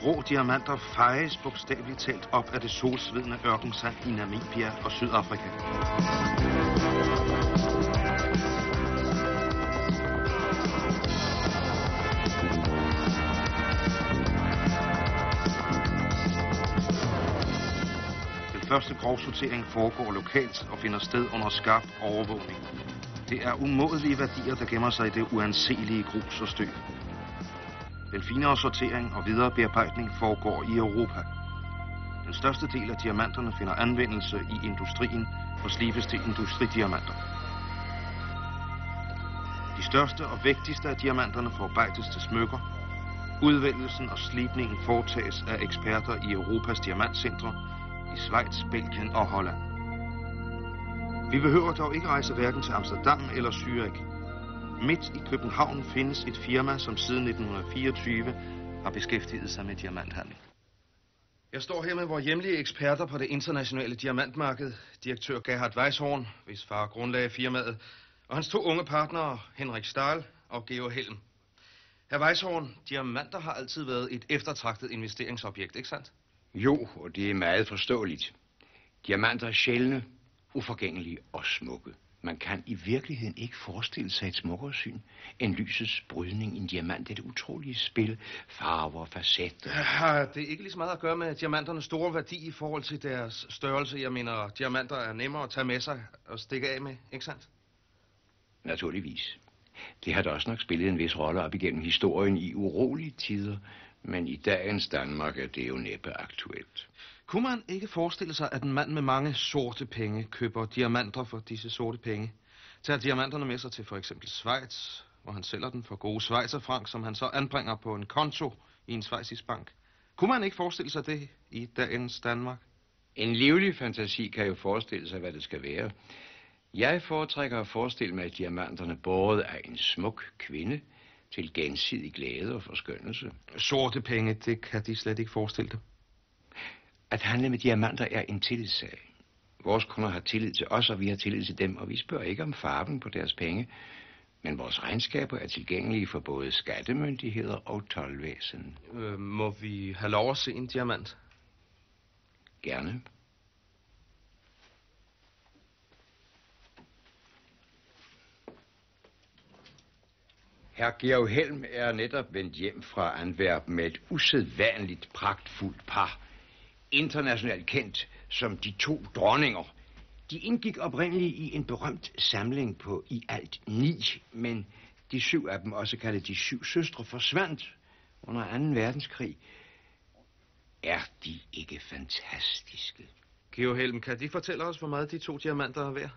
rå diamanter fejes bogstaveligt talt op af det solsvedende ørkensand i Namibia og Sydafrika. Den første grovsortering foregår lokalt og finder sted under skarp overvågning. Det er umådelige værdier, der gemmer sig i det uanselige grus og støv. Den finere sortering og videre bearbejdning foregår i Europa. Den største del af diamanterne finder anvendelse i industrien og slibes til industridiamanter. De største og vigtigste af diamanterne forarbejdes til smykker. Udvælgelsen og slibningen foretages af eksperter i Europas diamantcentre i Schweiz, Belgien og Holland. Vi behøver dog ikke rejse hverken til Amsterdam eller Zürich. Midt i København findes et firma, som siden 1924 har beskæftiget sig med diamanthandel. Jeg står her med vores hjemlige eksperter på det internationale diamantmarked, direktør Gerhard Weisshorn, hvis far grundlagde firmaet, og hans to unge partnere, Henrik Stahl og Georg Helm. Herr Weisshorn, diamanter har altid været et eftertragtet investeringsobjekt, ikke sandt? Jo, og det er meget forståeligt. Diamanter er sjældne, uforgængelige og smukke. Man kan i virkeligheden ikke forestille sig et smukkere syn end lysets brydning i en diamant. Det er et utroligt spil, farver, facetter. Har det ikke lige så meget at gøre med diamanternes store værdi i forhold til deres størrelse? Jeg mener, diamanter er nemmere at tage med sig og stikke af med, ikke sandt? Naturligvis. Det har da også nok spillet en vis rolle op igennem historien i urolige tider, men i dagens Danmark er det jo næppe aktuelt. Kunne man ikke forestille sig, at en mand med mange sorte penge køber diamanter for disse sorte penge? Tager diamanterne med sig til for eksempel Schweiz, hvor han sælger den for gode schweizerfranc, som han så anbringer på en konto i en schweizisk bank. Kunne man ikke forestille sig det i dagens Danmark? En livlig fantasi kan jo forestille sig, hvad det skal være. Jeg foretrækker at forestille mig, at diamanterne båret af en smuk kvinde til gensidig glæde og forskønnelse. Sorte penge, det kan de slet ikke forestille det. At handle med diamanter er en tillidssag. Vores kunder har tillid til os, og vi har tillid til dem, og vi spørger ikke om farven på deres penge. Men vores regnskaber er tilgængelige for både skattemyndigheder og toldvæsen. Må vi have lov at se en diamant? Gerne. Herr Georg Helm er netop vendt hjem fra Antwerpen med et usædvanligt pragtfuldt par. Internationalt kendt som de to dronninger. De indgik oprindeligt i en berømt samling på i alt 9, men de 7 af dem, også kaldet de 7 søstre, forsvandt under 2. verdenskrig. Er de ikke fantastiske? Georg Helm, kan de fortælle os, hvor meget de 2 diamanter er værd?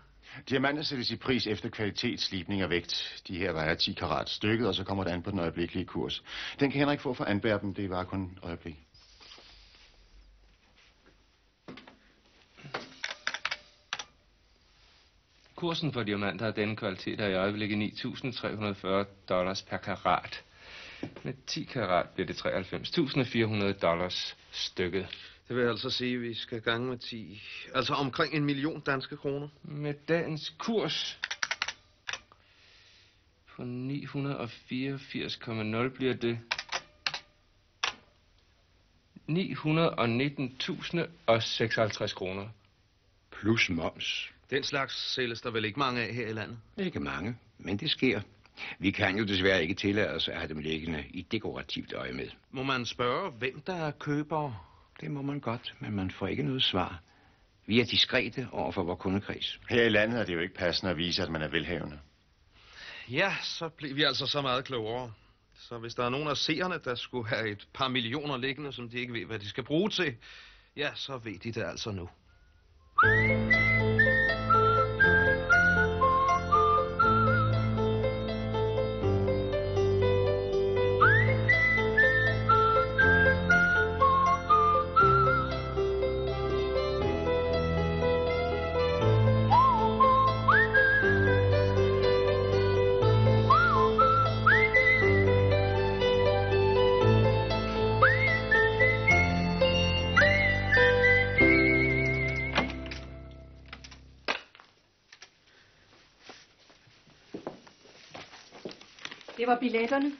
Diamanter sættes i pris efter kvalitet, slibning og vægt. De her vejer 10 karat stykket, og så kommer det an på den øjeblikkelige kurs. Den kan Henrik få fra Antwerpen, det var kun et øjeblik. Kursen for diamanter af denne kvalitet er i øjeblikket $9.340 per karat. Med 10 karat bliver det $93.400 stykket. Det vil altså sige, at vi skal gange med 10. Altså omkring 1 million danske kroner. Med dagens kurs på 984,0 bliver det 919.056 kroner. Plus moms. Den slags sælges der vel ikke mange af her i landet? Ikke mange, men det sker. Vi kan jo desværre ikke tillade os at have dem liggende i dekorativt øje med. Må man spørge, hvem der er købere? Det må man godt, men man får ikke noget svar. Vi er diskrete over for vores kundekreds. Her i landet er det jo ikke passende at vise, at man er velhavende. Ja, så bliver vi altså så meget klogere. Så hvis der er nogen af seerne, der skulle have et par millioner liggende, som de ikke ved, hvad de skal bruge til, ja, så ved de det altså nu. Det var billetterne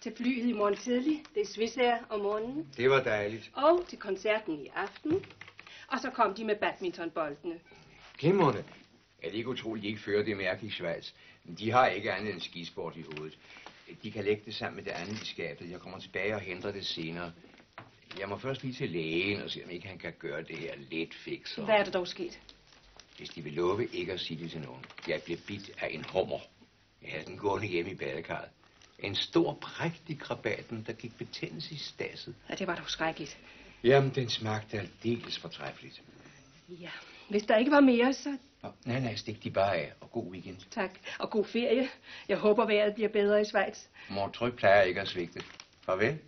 til flyet i morgen tidlig. Det er Swissair om morgenen. Det var dejligt. Og til koncerten i aften. Og så kom de med badmintonboldene. Glimrende. Er det ikke utroligt, de ikke fører det mærke i Schweiz? De har ikke andet end skisport i hovedet. De kan lægge det sammen med det andet i skabet. Jeg kommer tilbage og henter det senere. Jeg må først lige til lægen og se, om ikke han kan gøre det her lidt fikser. Hvad er der dog sket? Hvis de vil love ikke at sige det til nogen. Jeg blev bidt af en hummer. Jeg havde den gående hjemme i badekarret. En stor, prægtig krabaten, der gik betændelse i stasset. Ja, det var dog skrækkeligt. Jamen, den smagte aldeles fortræffeligt. Ja, hvis der ikke var mere, så... Nej, stik de bare af, og god weekend. Tak, og god ferie. Jeg håber, vejret bliver bedre i Schweiz. Mor Tryg plejer ikke at svigte. Farvel.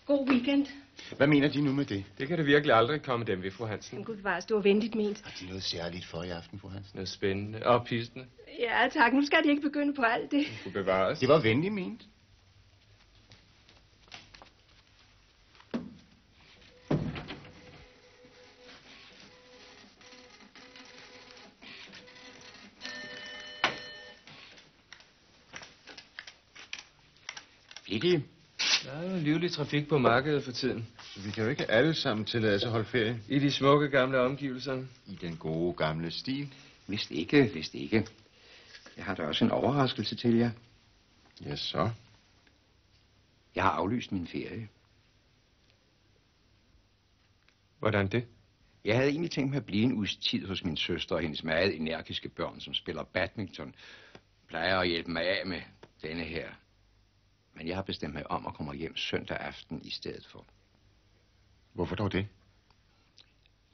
God weekend. Hvad mener de nu med det? Det kan det virkelig aldrig komme dem ved, fru Hansen. Men gud bevares, det var venligt ment. Har de noget særligt for i aften, fru Hansen? Noget spændende. Og pistende. Ja, tak. Nu skal de ikke begynde på alt det. Fru bevares. Det var venligt ment. Flittig. Der er jo livlig trafik på markedet for tiden. Vi kan jo ikke alle sammen tillade sig at holde ferie. I de smukke gamle omgivelser. I den gode gamle stil. Vist ikke. Jeg har da også en overraskelse til jer. Ja, så. Jeg har aflyst min ferie. Hvordan det? Jeg havde egentlig tænkt mig at blive en uges tid hos min søster og hendes meget energiske børn, som spiller badminton. Plejer at hjælpe mig af med denne her. Men jeg har bestemt mig om at komme hjem søndag aften i stedet for. Hvorfor dog det?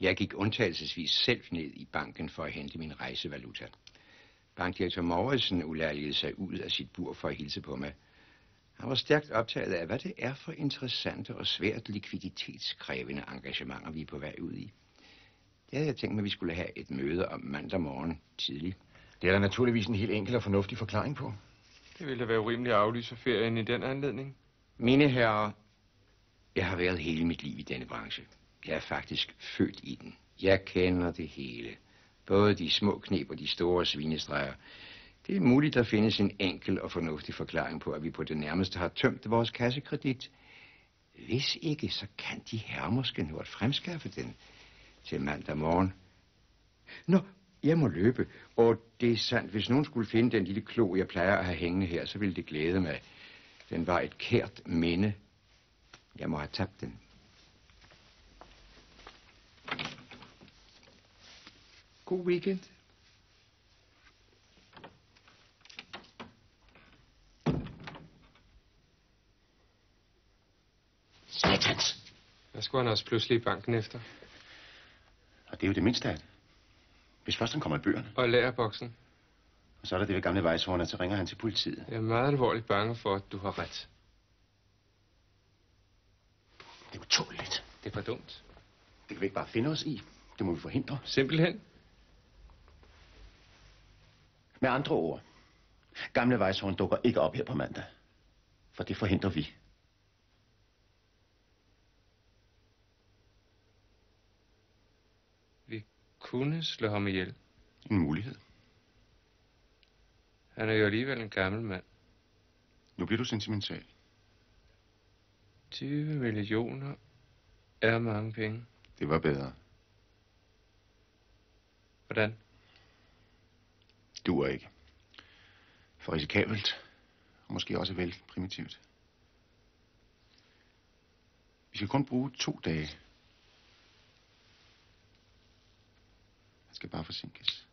Jeg gik undtagelsesvis selv ned i banken for at hente min rejsevaluta. Bankdirektør Mauritsen ulærligede sig ud af sit bur for at hilse på mig. Han var stærkt optaget af, hvad det er for interessante og svært likviditetskrævende engagementer, vi er på vej ud i. Det havde jeg tænkt mig, at vi skulle have et møde om mandag morgen tidligt. Det er der naturligvis en helt enkel og fornuftig forklaring på. Det ville da være urimeligt at aflyse ferien i den anledning. Mine herrer, jeg har været hele mit liv i denne branche. Jeg er faktisk født i den. Jeg kender det hele. Både de små knep og de store svinestreger. Det er muligt, at der findes en enkel og fornuftig forklaring på, at vi på det nærmeste har tømt vores kassekredit. Hvis ikke, så kan de herrer måske nå at fremskaffe den til mandag morgen. Nå, jeg må løbe, og det er sandt. Hvis nogen skulle finde den lille klo, jeg plejer at have hængende her, så ville det glæde mig. Den var et kært minde. Jeg må have tabt den. God weekend. Satans! Hvad skulle han også pludselig i banken efter? Og det er jo det mindste af det. Hvis først han kommer i bøgerne, Og lærerboksen. og så er der det ved gamle Weisshorn, så ringer han til politiet. Jeg er meget alvorligt bange for, at du har ret. Det er utåligt. Det er for dumt. Det kan vi ikke bare finde os i. Det må vi forhindre. Simpelthen. Med andre ord. Gamle Weisshorn dukker ikke op her på mandag. For det forhindrer vi. Vi kunne slå ham ihjel. En mulighed. Han er jo alligevel en gammel mand. Nu bliver du sentimental. 20 millioner er mange penge. Det var bedre. Hvordan? Duer ikke. For risikabelt. Og måske også vel primitivt. Vi skal kun bruge 2 dage. Han skal bare forsinkes.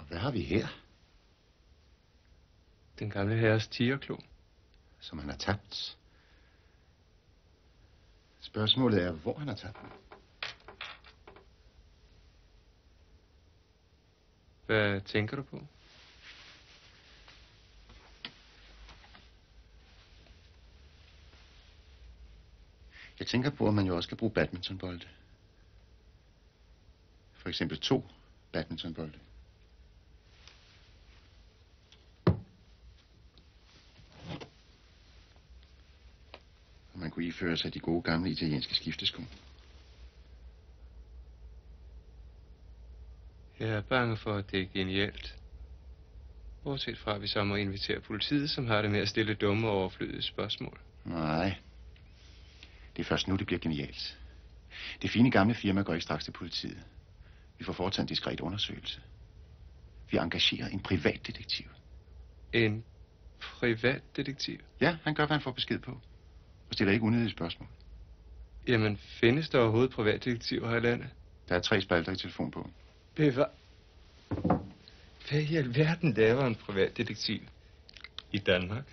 Hvad har vi her? Den gamle herres tigerklo. Som han har tabt. Spørgsmålet er, hvor han har tabt den. Hvad tænker du på? Jeg tænker på, at man jo også kan bruge badmintonbolde. For eksempel 2 badmintonbolde. Og man kunne iføre sig de gode gamle italienske skiftesko. Jeg er bange for, at det er genialt. Bortset fra, at vi så må invitere politiet, som har det med at stille dumme og overflødige spørgsmål. Nej. Det er først nu, det bliver genialt. Det fine gamle firma går ikke straks til politiet. Vi får foretaget en diskret undersøgelse. Vi engagerer en privatdetektiv. En privatdetektiv? Ja, han gør, hvad han får besked på. Og stiller ikke unødige spørgsmål. Jamen, findes der overhovedet privatdetektiver her i landet? Der er 3 spalter i telefonbogen. Hvad i alverden laver en privatdetektiv i Danmark?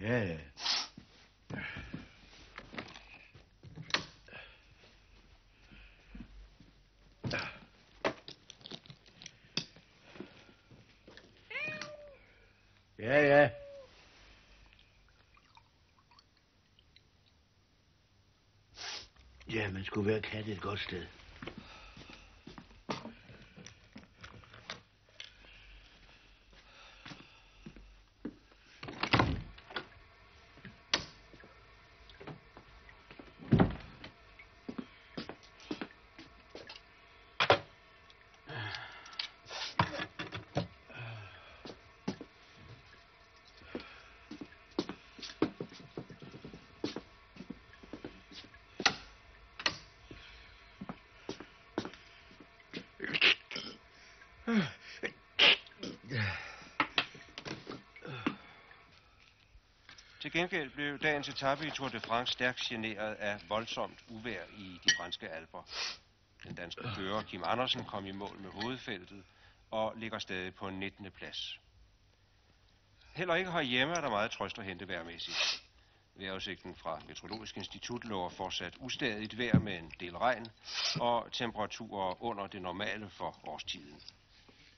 Ja, ja. Ja, ja. Ja, man skulle være kat et godt sted. Til gengæld blev dagens etape i Tour de France stærkt generet af voldsomt uvejr i de franske alper. Den danske fører Kim Andersen kom i mål med hovedfeltet og ligger stadig på 19. plads. Heller ikke herhjemme er der meget trøst at hente vejrmæssigt. Vejrudsigten fra Meteorologisk Institut lover fortsat ustadigt vejr med en del regn og temperaturer under det normale for årstiden.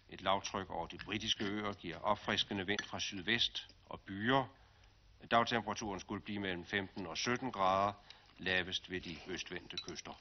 Et lavtryk over de britiske øer giver opfriskende vind fra sydvest og byer. Dagtemperaturen skulle blive mellem 15 og 17 grader, lavest ved de østvendte kyster.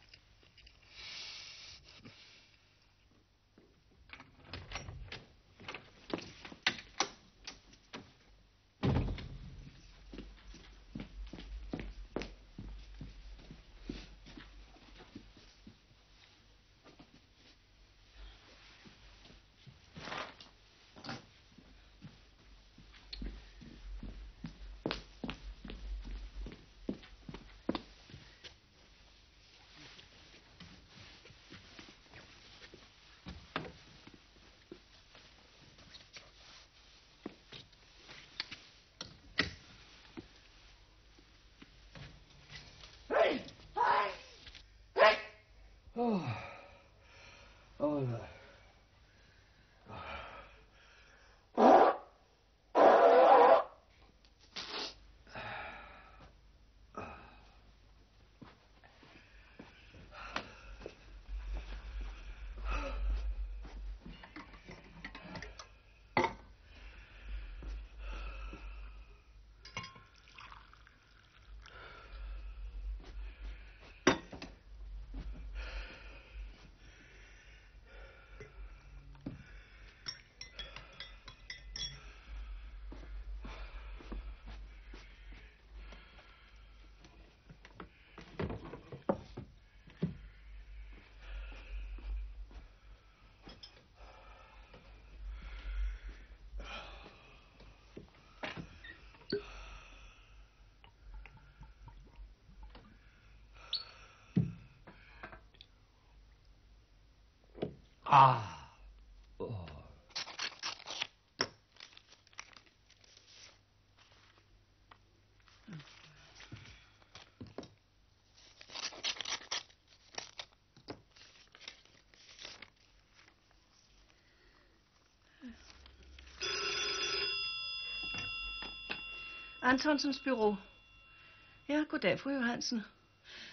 Antonsens bureau. Ja, goddag, fru Johansen.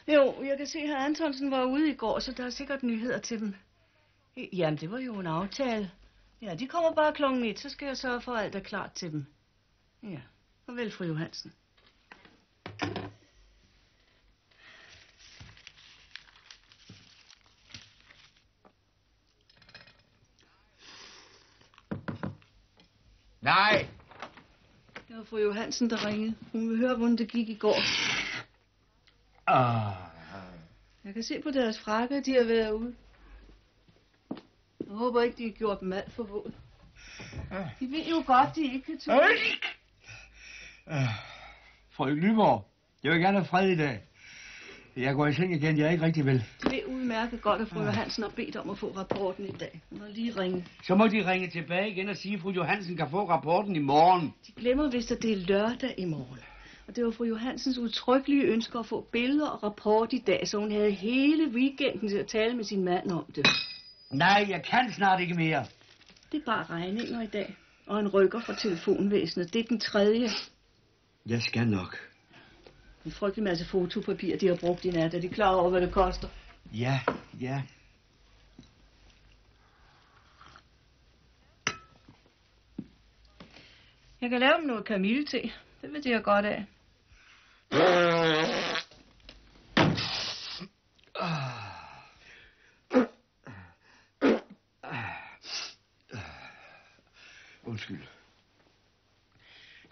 Jo, jeg kan se, at Antonsen var ude i går, så der er sikkert nyheder til dem. Jamen, det var jo en aftale. Ja, de kommer bare klokken 1, så skal jeg sørge for, at alt er klart til dem. Ja, farvel, fru Johansen. Nej! Det var fru Johansen, der ringede. Hun vil høre, hvordan det gik i går. Jeg kan se på deres frakker, de har været ude. Jeg håber ikke, de har gjort dem alt for våde. De ved jo godt, de ikke kan tage. Frøken Nyborg, jeg vil gerne have fred i dag. Jeg går i seng igen, jeg er ikke rigtig vel. De ved udmærket godt, at fru Johansen har bedt om at få rapporten i dag. Hun har lige ringet. Så må de ringe tilbage igen og sige, at fru Johansen kan få rapporten i morgen. De glemmer vist, at det er lørdag i morgen. Og det var fru Johansens udtrykkelige ønsker at få billeder og rapport i dag, så hun havde hele weekenden til at tale med sin mand om det. Nej, jeg kan snart ikke mere. Det er bare regninger i dag. Og en rykker fra telefonvæsenet. Det er den 3. Jeg skal nok. En frygtelig masse fotopapir, de har brugt i nat. Er de klar over, hvad det koster? Ja. Jeg kan lave dem noget kamillete. Det vil de have godt af. Undskyld.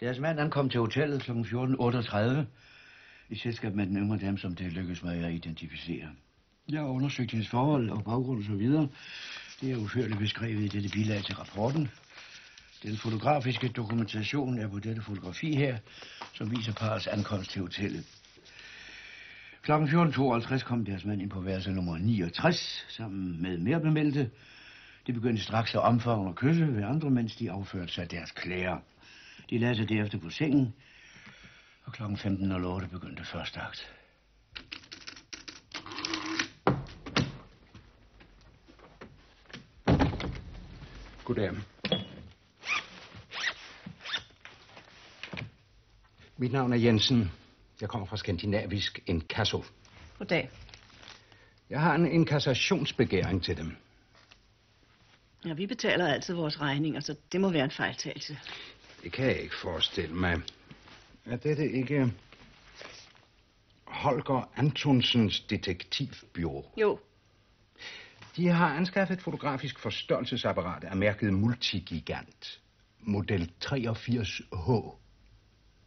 Deres mand ankom til hotellet kl. 14.38 i selskab med den yngre dame, som det lykkedes mig at identificere. Jeg har undersøgt hendes forhold og baggrund og så videre. Det er udførligt beskrevet i dette bilag til rapporten. Den fotografiske dokumentation er på dette fotografi her, som viser parrets ankomst til hotellet. Kl. 14.52 kom deres mand ind på værelse nummer 69 sammen med mere bemeldte. De begyndte straks at omfavne og kysse ved andre, mens de afførte sig deres klæder. De lagde sig derefter på sengen, og kl. 15.08 begyndte første akt. Goddag. Mit navn er Jensen. Jeg kommer fra Skandinavisk Inkasso. Goddag. Jeg har en inkassationsbegæring til dem. Ja, vi betaler altid vores regninger, så det må være en fejltagelse. Det kan jeg ikke forestille mig. Er dette ikke Holger Antonsens detektivbyrå? Jo. De har anskaffet et fotografisk forstørrelsesapparat af mærket Multigigant. Model 83H.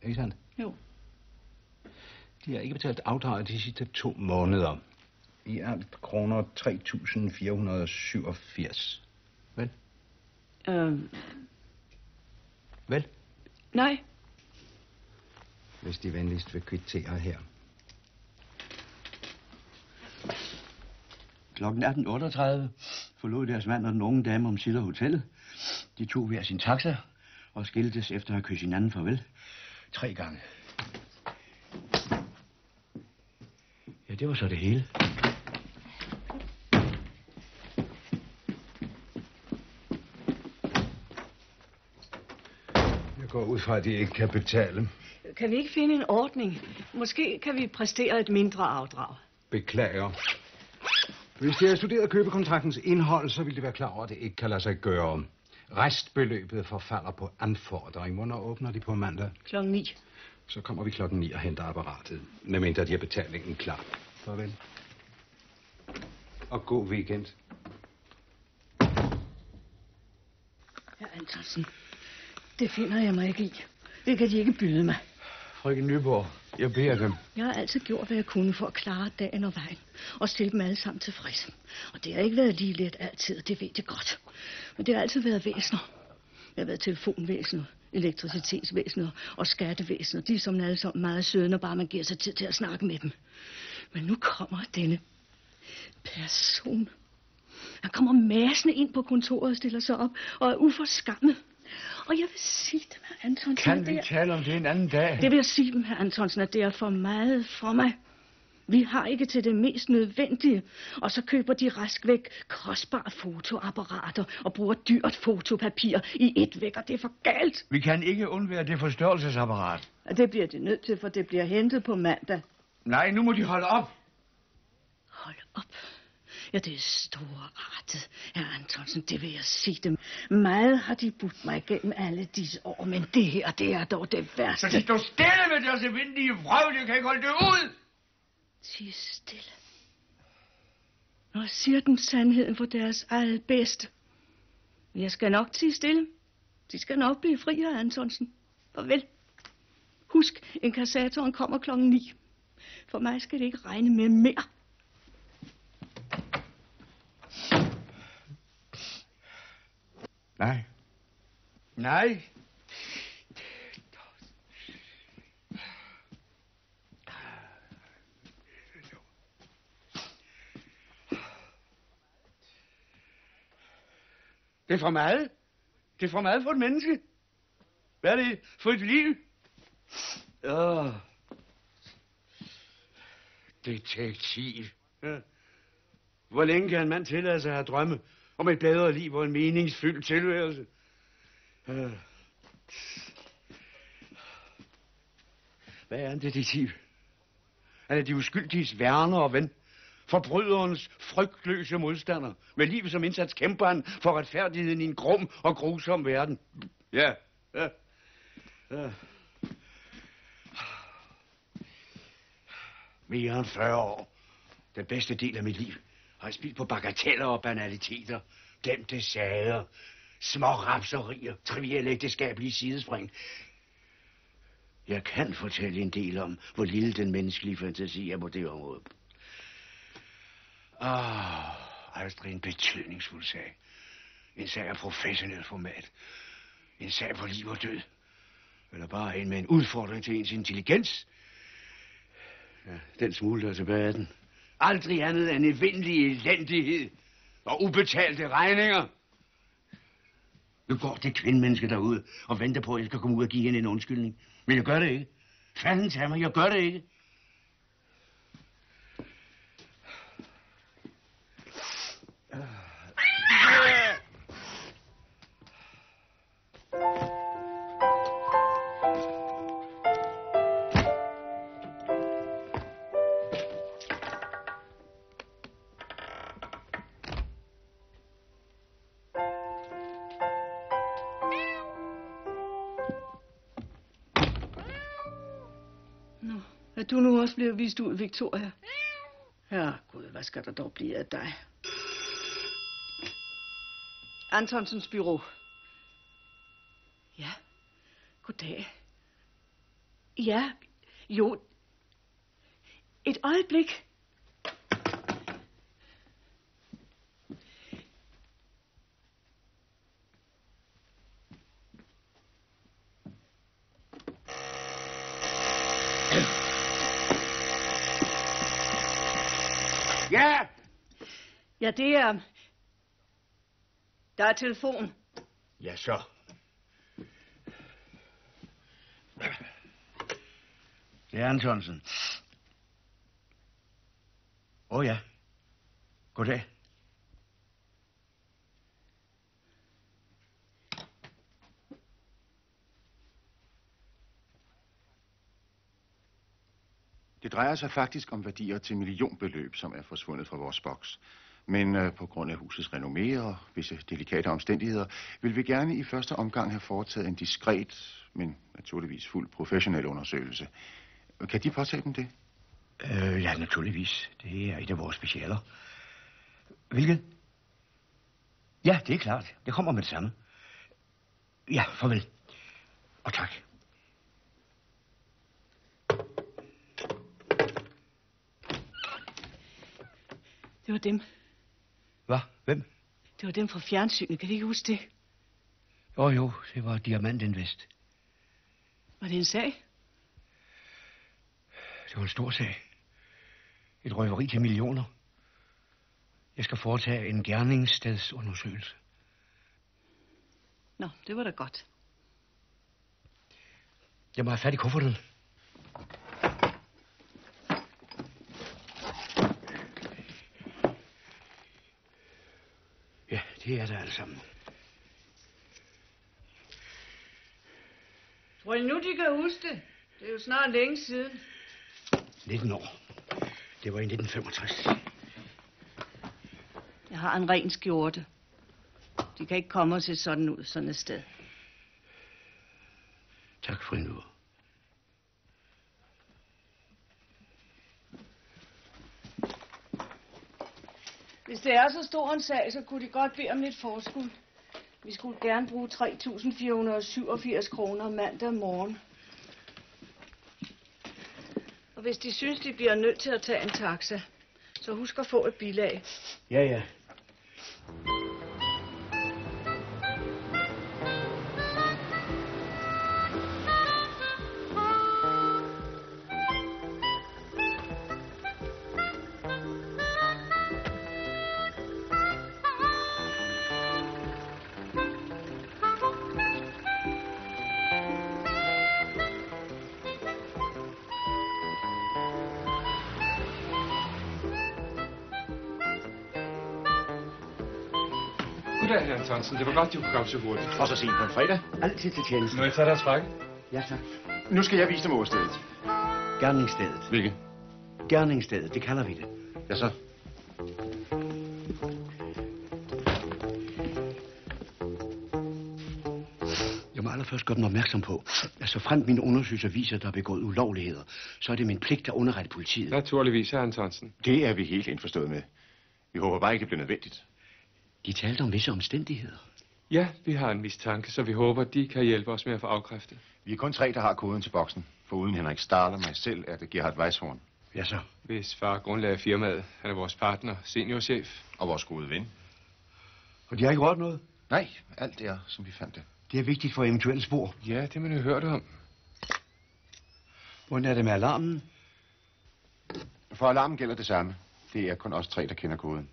Ikke sandt? Jo. De har ikke betalt afdraget de sidste 2 måneder. I alt kroner 3.487. Vel? Vel? Nej. Hvis de venligst vil kvittere her. Klokken 18.38 forlod deres mand og den unge dame omsider hotellet. De tog hver sin taxa og skiltes efter at have kysset hinanden farvel 3 gange. Ja, det var så det hele. Jeg går ud fra, at de ikke kan betale. Kan vi ikke finde en ordning? Måske kan vi præstere et mindre afdrag. Beklager. Hvis de har studeret købekontraktens indhold, så vil de være klar over, at det ikke kan lade sig gøre. Restbeløbet forfalder på anfordring. Hvornår åbner de på mandag? 9:00. Så kommer vi 9:00 og henter apparatet. Medmindre de har betalingen klar. Farvel. Og god weekend. Ja, Antonsen. Det finder jeg mig ikke i. Det kan de ikke byde mig. Frøken Nyborg, jeg beder dem. Jeg har altid gjort, hvad jeg kunne for at klare dagen og vejen. Og stille dem alle sammen tilfredse. Og det har ikke været lige let altid, det ved jeg godt. Men det har altid været væsener. Jeg har været telefonvæsener, elektricitetsvæsener og skattevæsener. De er som alle sammen meget søde, når bare man giver sig tid til at snakke med dem. Men nu kommer denne person. Han kommer massende ind på kontoret og stiller sig op og er uforskammet. Og jeg vil sige dem, herr Antonsen... Kan vi tale om det en anden dag? Det vil jeg sige dem, herr Antonsen, at det er for meget for mig. Vi har ikke til det mest nødvendige. Og så køber de rask væk kostbare fotoapparater og bruger dyrt fotopapir i et væk, og det er for galt. Vi kan ikke undvære det forstørrelsesapparat. Og det bliver det nødt til, for det bliver hentet på mandag. Nej, nu må de holde op. Hold op. Ja, det er storartet, herr Antonsen, det vil jeg sige dem. Meget har de budt mig gennem alle disse år, men det her, det er dog det værste. Så de står stille med deres evindelige vrøvl, jeg kan ikke holde det ud. Tig stille. Når jeg siger dem sandheden for deres eget bedste. Jeg skal nok tie stille. De skal nok blive fri, herr Antonsen. Farvel. Husk, inkassatoren kommer 9:00. For mig skal det ikke regne med mere. Nej. Nej. Det er for meget. Det er for meget for et menneske. Hvad er det for et liv? Detektiv. Ja. Hvor længe kan en mand tillade sig at have drømme om et bedre liv og en meningsfyldt tilværelse? Hvad er en detektiv? Han er de uskyldiges værner og ven. Forbryderens frygtløse modstander. Med livet som indsats kæmper han for retfærdigheden i en grum og grusom verden. Ja. Mere end 40 år. Den bedste del af mit liv har jeg spildt på bagateller og banaliteter. Glemte sager. Små rapserier. Trivielle ægteskabelige sidespring. Jeg kan fortælle en del om, hvor lille den menneskelige fantasi er på det område. Aldrig en betydningsfuld sag. En sag af professionel format. En sag for liv og død. Eller bare en med en udfordring til ens intelligens. Ja, den smule der tilbage af den. Aldrig andet end evindelig elendighed og ubetalte regninger. Nu går det kvindemenneske derude og venter på, at jeg skal komme ud og give hende en undskyldning. Men jeg gør det ikke. Fanden tager mig, jeg gør det ikke. Nå, er du nu også blevet vist ud, Victoria? Herregud, hvad skal der dog blive af dig? Antonsens bureau. Ja, goddag. Ja, jo. Et øjeblik. Ja! Ja, det er... Der er telefon. Ja, så. Det er Antonsen. Ja. Goddag. Det drejer sig faktisk om værdier til millionbeløb, som er forsvundet fra vores boks. Men på grund af husets renommé og visse delikate omstændigheder, vil vi gerne i første omgang have foretaget en diskret, men naturligvis fuldt professionel undersøgelse. Kan de påtage dem det? Ja, naturligvis. Det er et af vores specialer. Hvilket? Ja, det er klart. Det kommer med det samme. Ja, farvel. Og tak. Det var dem. Hvad? Hvem? Det var dem fra fjernsynet. Kan de ikke huske det? Jo, det var Diamant Invest. Var det en sag? Det var en stor sag. Et røveri til millioner. Jeg skal foretage en gerningsstedsundersøgelse. Nå, det var da godt. Jeg må have fat i kufferten. Ja, det er det alle sammen. Tror I nu, de kan huske det? Det er jo snart længe siden. 19 år. Det var i 1965. Jeg har en ren skjorte. De kan ikke komme og se sådan ud sådan et sted. Tak for nu. Hvis det er så stor en sag, så kunne de godt bede om lidt forskud. Vi skulle gerne bruge 3.487 kroner mandag morgen. Og hvis de synes, de bliver nødt til at tage en taxa, så husk at få et bilag. Ja. Goddag, herr Antonsen. Det var godt, du kunne komme så hurtigt. Og så sent på en fredag. Altid til tjeneste. Må jeg tage deres frakke? Ja, tak. Nu skal jeg vise dem åstedet. Gerningsstedet. Hvilket? Gerningsstedet, det kalder vi det. Ja, så. Jeg må allerførst gøre dem opmærksom på, at så fremt mine undersøgelser viser, at der er begået ulovligheder, så er det min pligt at underrette politiet. Naturligvis, herr Antonsen. Det er vi helt indforstået med. Vi håber bare ikke, det bliver nødvendigt. De talte om visse omstændigheder. Ja, vi har en mistanke, så vi håber, de kan hjælpe os med at få afkræftet. Vi er kun 3, der har koden til boksen. Foruden Henrik Stahl og mig selv er det Gerhard Weishorn. Ja, så. Hvis far grundlagde firmaet, han er vores partner, seniorchef. Og vores gode ven. Og de har ikke rørt noget? Nej, alt er, som vi fandt det. Det er vigtigt for eventuelle spor. Ja, det man jo hørt om. Hvordan er det med alarmen? For alarmen gælder det samme. Det er kun os 3, der kender koden.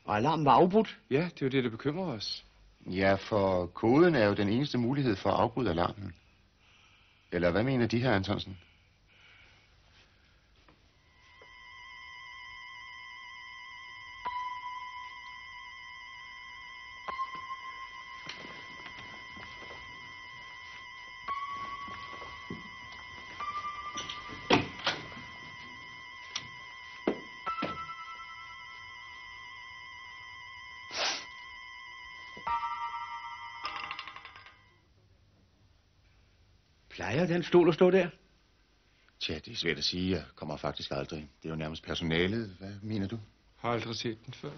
Og alarmen var afbrudt? Ja, det er jo det, der bekymrer os. Ja, for koden er jo den eneste mulighed for at afbryde alarmen. Eller hvad mener de her, Antonsen? Plejer den stol at stå der? Tja, det er svært at sige. Jeg kommer faktisk aldrig. Det er jo nærmest personalet. Hvad mener du? Har aldrig set den før.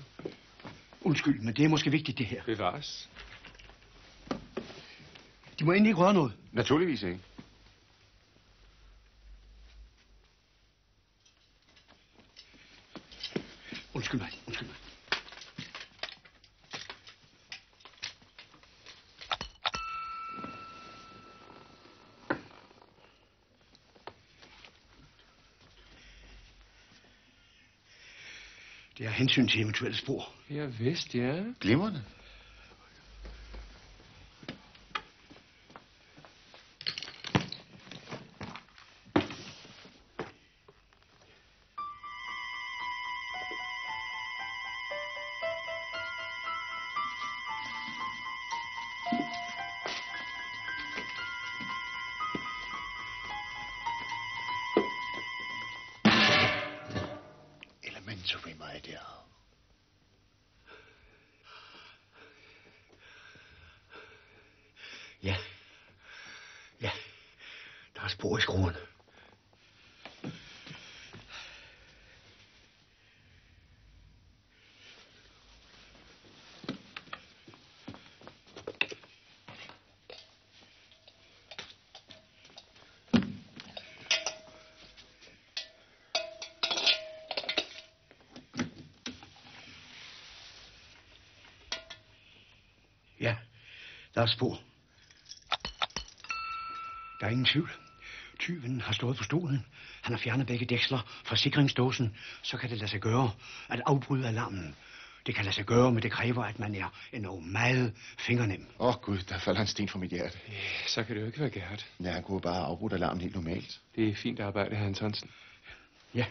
Undskyld, men det er måske vigtigt, det her. Bevares. De må endelig ikke røre noget. Naturligvis ikke. Undskyld mig. Det er hensyn til eventuelle spor. Ja, vist, ja. Glimrende. Ja. Der er spor i skruen. Ja, der er spor. Der er ingen tvivl. Tyven har stået på stolen. Han har fjernet begge dæksler fra sikringsdåsen. Så kan det lade sig gøre at afbryde alarmen. Det kan lade sig gøre, men det kræver, at man er endnu meget fingernem. Gud, der falder en sten fra mit hjerte. Ja, så kan det jo ikke være Gert. Ja, han kunne bare afbrudt alarmen helt normalt. Det er fint arbejde, Hans Hansen. Ja.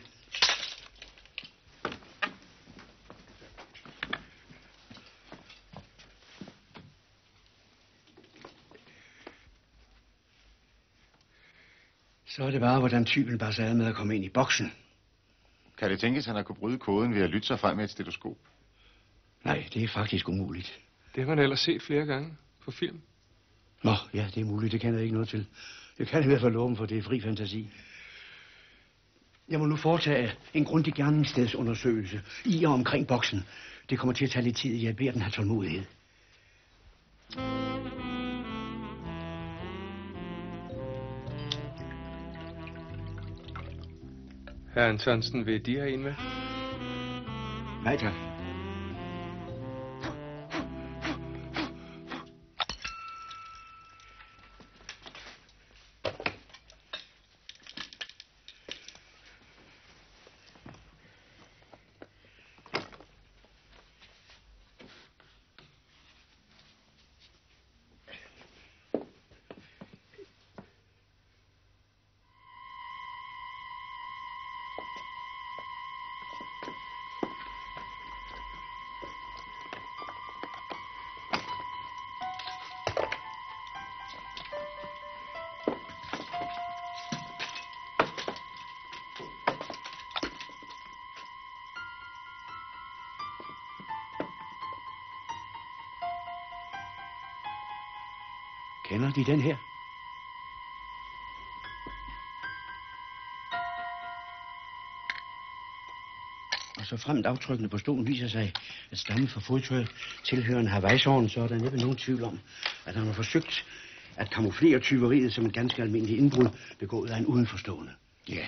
Så er det bare, hvordan typen bare sad med at komme ind i boksen. Kan det tænkes, at han har kunne bryde koden ved at lytte sig frem med et stetoskop? Nej, det er faktisk umuligt. Det har man ellers set flere gange på film. Nå, ja, det er muligt. Det kan jeg ikke noget til. Jeg kan i hvert fald love dem, for det er fri fantasi. Jeg må nu foretage en grundig gerningsstedsundersøgelse i og omkring boksen. Det kommer til at tage lidt tid. Jeg beder den have tålmodighed. Herr Antonsen, vil de have en med? Nej, tak. Kender de den her? Og så fremt aftrykkene på stolen viser sig at stamme fra fodtøj tilhørende Hawaii-såren, så er der næppe nogen tvivl om, at han har forsøgt at kamuflere tyveriet som et ganske almindeligt indbrud begået af en udenforstående. Ja,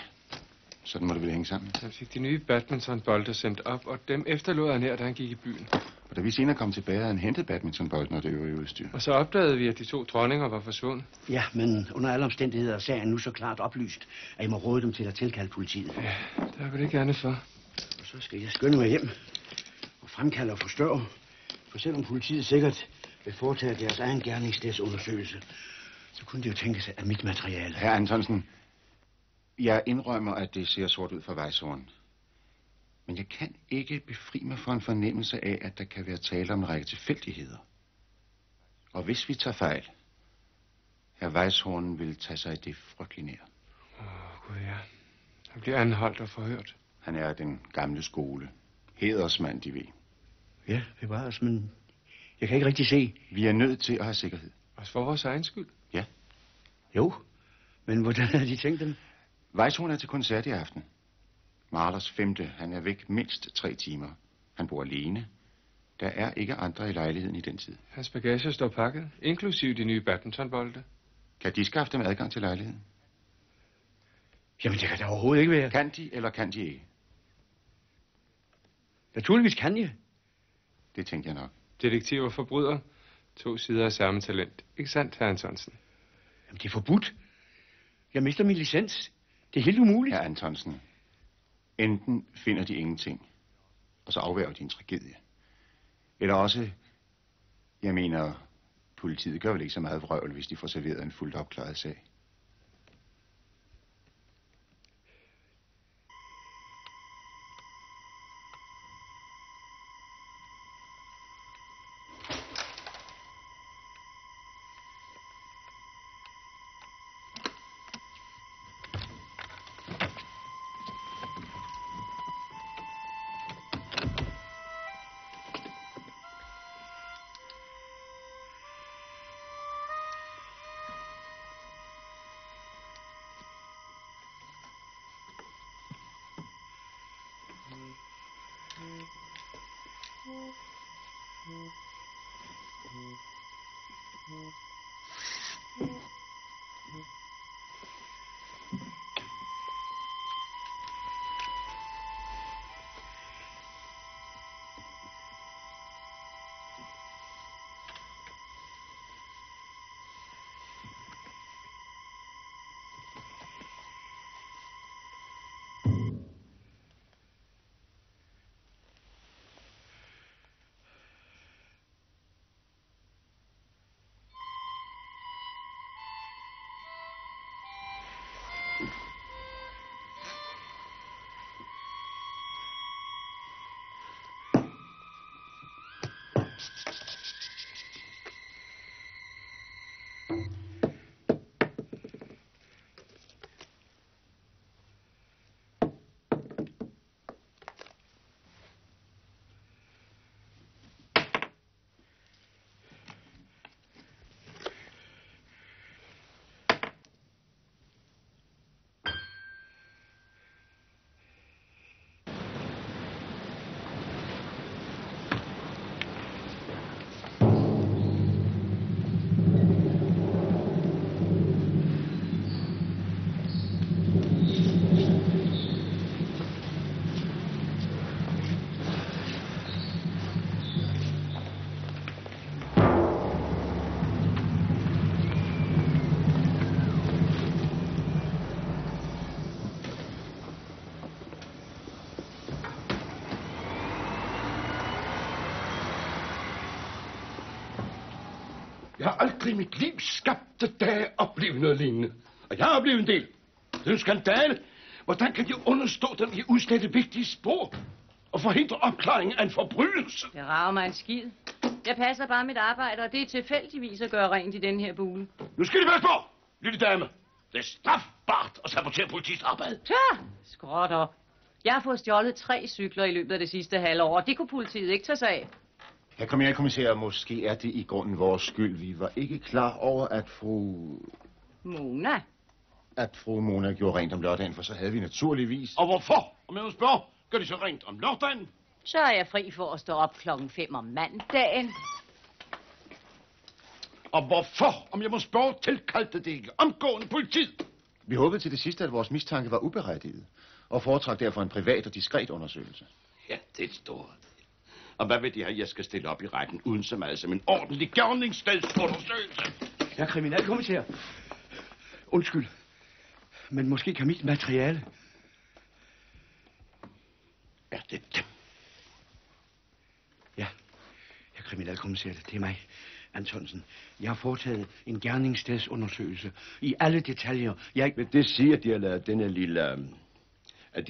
sådan må det vel hænge sammen. Han fik de nye badmintonbolde sendt op, og dem efterlod han her, da han gik i byen. Og da vi senere kom tilbage, havde han hentet badmintonbolden og det øvrige udstyr. Og så opdagede vi, at de to dronninger var forsvundet. Ja, men under alle omstændigheder er sagen nu så klart oplyst, at jeg må råde dem til at tilkalde politiet. Ja, der var det gerne for. Og så skal jeg skynde mig hjem og fremkalde og forstørre. For selvom politiet sikkert vil foretage deres egen gerningsstedsundersøgelse, så kunne det jo tænke sig af mit materiale. Herr Antonsen, jeg indrømmer, at det ser sort ud for Weisshorn. Men jeg kan ikke befri mig for en fornemmelse af, at der kan være tale om en række tilfældigheder. Og hvis vi tager fejl, herr Weisshorn vil tage sig det frygtelig nær. Gud ja. Han bliver anholdt og forhørt. Han er den gamle skole. Hædersmand, de ved. Ja, det var altså, men jeg kan ikke rigtig se. Vi er nødt til at have sikkerhed. Også for vores egen skyld. Ja. Jo, men hvordan har de tænkt dem? Weishorn er til koncert i aften. Mahlers 5. Han er væk mindst 3 timer. Han bor alene. Der er ikke andre i lejligheden i den tid. Hans bagage står pakket, inklusiv de nye badmintonbolde. Kan de skaffe dem adgang til lejligheden? Jamen, det kan da overhovedet ikke være. Kan de, eller kan de ikke? Naturligvis kan jeg. Det tænkte jeg nok. Detektiv og forbryder. 2 sider af samme talent. Ikke sandt, herr Antonsen? Jamen, det er forbudt. Jeg mister min licens. Det er helt umuligt. Herr Antonsen, enten finder de ingenting, og så afværger de en tragedie. Eller også, jeg mener, politiet gør vel ikke så meget vrøvl, hvis de får serveret en fuldt opklaret sag. Jeg har aldrig i mit liv skabte dage oplevet noget lignende. Og jeg har oplevet en del. Det er en skandale. Hvordan kan de understå dem i udslette vigtige spor og forhindre opklaringen af en forbrydelse? Det rager mig en skid. Jeg passer bare mit arbejde, og det er tilfældigvis at gøre rent i den her bule. Nu skal de passe på, lille dame. Det er strafbart at sabotere politiets arbejde. Tja, skråt op. Jeg har fået stjålet 3 cykler i løbet af det sidste halvår, og det kunne politiet ikke tage sig af. Herr kriminalkommissær, måske er det i grunden vores skyld. Vi var ikke klar over, at fru Mona gjorde rent om lørdagen, for så havde vi naturligvis... Og hvorfor? Om jeg må spørge, gør de så rent om lørdagen? Så er jeg fri for at stå op 5:00 om mandagen. Og hvorfor, om jeg må spørge, tilkaldte det ikke omgående politiet? Vi håbede til det sidste, at vores mistanke var uberettiget, og foretrak derfor en privat og diskret undersøgelse. Ja, det står det. Og hvad vil de have, jeg skal stille op i retten, uden så meget som en ordentlig gerningsstedsundersøgelse? Jeg er kriminalkommissær. Undskyld. Men måske kan mit materiale... Er det dem? Ja, jeg er kriminalkommissær. Det er mig, Antonsen. Jeg har foretaget en gerningsstedsundersøgelse i alle detaljer. Men det siger, at de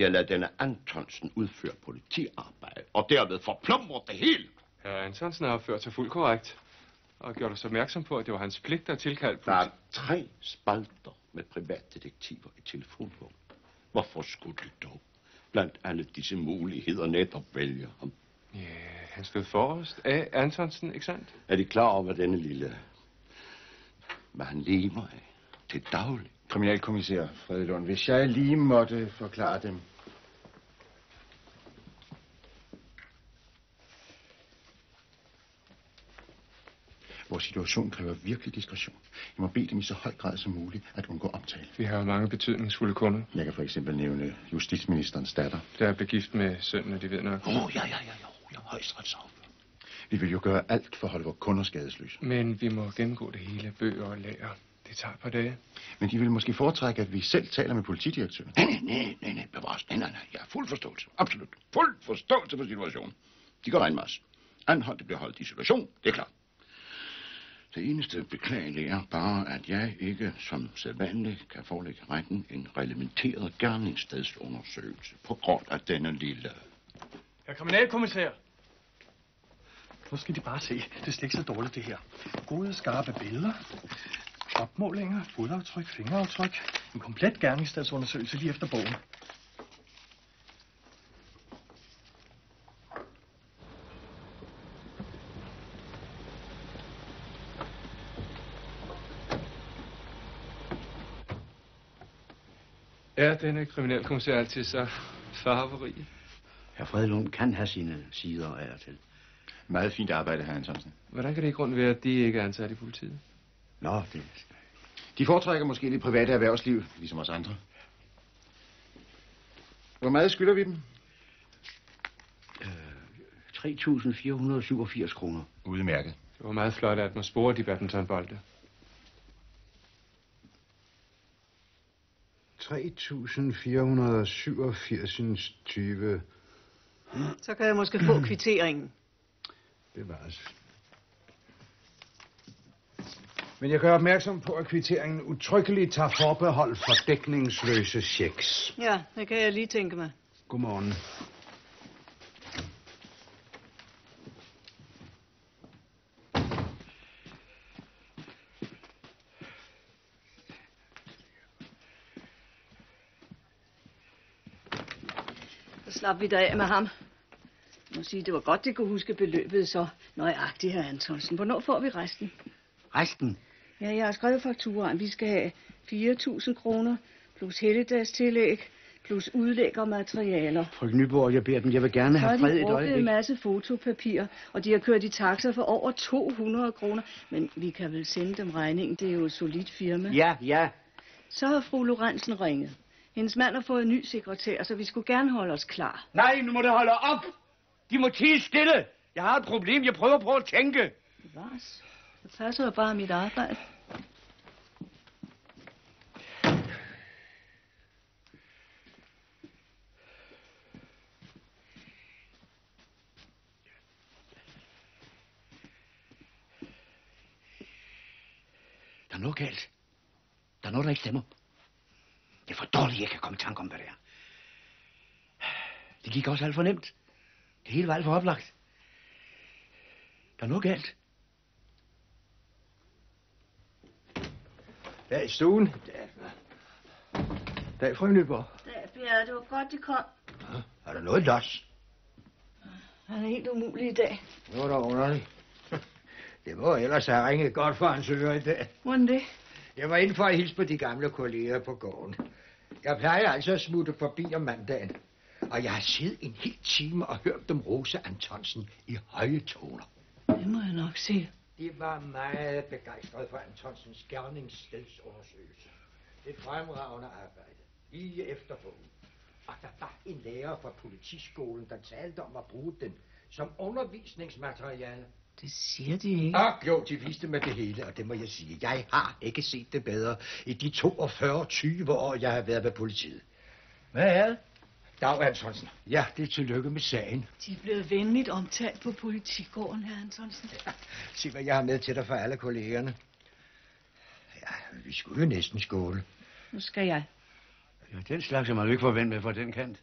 har lavet denne Antonsen udføre politiarbejde, og derved forplumrer det hele. Herr Antonsen har opført sig fuldt korrekt, og gjort os opmærksom på, at det var hans pligt at tilkalde Der er 3 spalter med privatdetektiver i telefonbogen. Hvorfor skulle de dog blandt alle disse muligheder netop vælge ham? Ja, han stod forrest af Antonsen, ikke sandt? Er de klar over, hvad denne hvad han lever af til daglig? Kriminalkommissær Fredelund, hvis jeg lige måtte forklare dem. Vores situation kræver virkelig diskretion. Jeg må bede dem i så høj grad som muligt at undgå omtale. Vi har mange betydningsfulde kunder. Jeg kan for eksempel nævne justitsministerens datter. Der er begift med sønnen, og de ved nok. Ja, højesteretsafhør. Vi vil jo gøre alt for at holde vores kunder skadesløse. Men vi må gennemgå det hele, bøger og lager. Det tager et par dage. Men de vil måske foretrække, at vi selv taler med politidirektøren. Nej, bevares. Nej. Jeg har fuld forståelse. Absolut. Fuld forståelse for situationen. De kan regne med os. Anholdt bliver holdt i isolation, det er klart. Det eneste beklagelige er bare, at jeg ikke som sædvanligt kan forelægge retten en reglementeret gerningsstedsundersøgelse på grund af denne lille... Herr kriminalkommissær. Nu skal de bare se. Det er slet ikke så dårligt, det her. Gode, skarpe billeder. Opmålinger, fodaftryk, fingeraftryk. En komplet gerningsstedsundersøgelse lige efter bogen. Er denne kriminalkommissær altid så farverig? Herr Fredelund kan have sine sider af og til. Meget fint arbejde, herr Antonsen. Hvordan kan det i grund være, at de ikke er ansat i politiet? Nå, det... De foretrækker måske det private erhvervsliv, ligesom os andre. Hvor meget skylder vi dem? 3.487 kroner. Udmærket. Det var meget flot, at man sporer de badmintonbolde. 3.487,20. Så kan jeg måske få kvitteringen. Bevares. Men jeg gør opmærksom på, at kvitteringen utryggeligt tager forbehold for dækningsløse checks. Ja, det kan jeg lige tænke mig. Godmorgen. Så slap vi da af med ham. Jeg må sige, det var godt, det kunne huske beløbet så nøjagtigt, herr Antonsen. Hvornår får vi resten? Resten? Ja, jeg har skrevet fakturaen. Vi skal have 4.000 kroner, plus helligdagstillæg, plus udlæg og materialer. Frøken Nyborg, jeg beder dem, jeg vil gerne have fred et øjeblik. Så har de brugt en masse fotopapir, og de har kørt i taxa for over 200 kroner. Men vi kan vel sende dem regningen, det er jo et solidt firma. Ja. Så har fru Lorentzen ringet. Hendes mand har fået en ny sekretær, så vi skulle gerne holde os klar. Nej, nu må det holde op! De må tie stille! Jeg har et problem, jeg prøver på at tænke. Bevares. Det passer jo bare mit arbejde. Der er noget galt. Der er noget, der ikke stemmer. Det er for dårligt, jeg kan komme i tanke om, hvad det er. Det gik også alt for nemt. Det hele var alt for oplagt. Der er noget galt. Der i stuen. Der fru Nyborg. Ja, det var godt, de kom. Er der noget los? Han er helt umulig i dag. Det var da underligt. Det må ellers have ringet godt for hans ører i dag. Hvordan det? Jeg var inde for at hilse på de gamle kolleger på gården. Jeg plejer altså at smutte forbi om mandagen. Og jeg har siddet en hel time og hørt dem rose Antonsen i høje toner. Det må jeg nok sige. De var meget begejstrede for Antonsens gerningsstedsundersøgelse. Det fremragende arbejde. Lige efter bogen. Og der var en lærer fra politiskolen, der talte om at bruge den som undervisningsmateriale. Det siger de ikke. Jo, de viste mig det hele, og det må jeg sige. Jeg har ikke set det bedre i de 42-20 år, jeg har været ved politiet. Hvad er det? Dag, Antonsen. Ja, det er tillykke med sagen. De er blevet venligt omtalt på politigården, herr Antonsen. Ja, se, hvad jeg har med til dig for alle kollegerne. Ja, vi skulle jo næsten skåle. Nu skal jeg. Ja, den slags er man jo ikke forventet med fra den kant.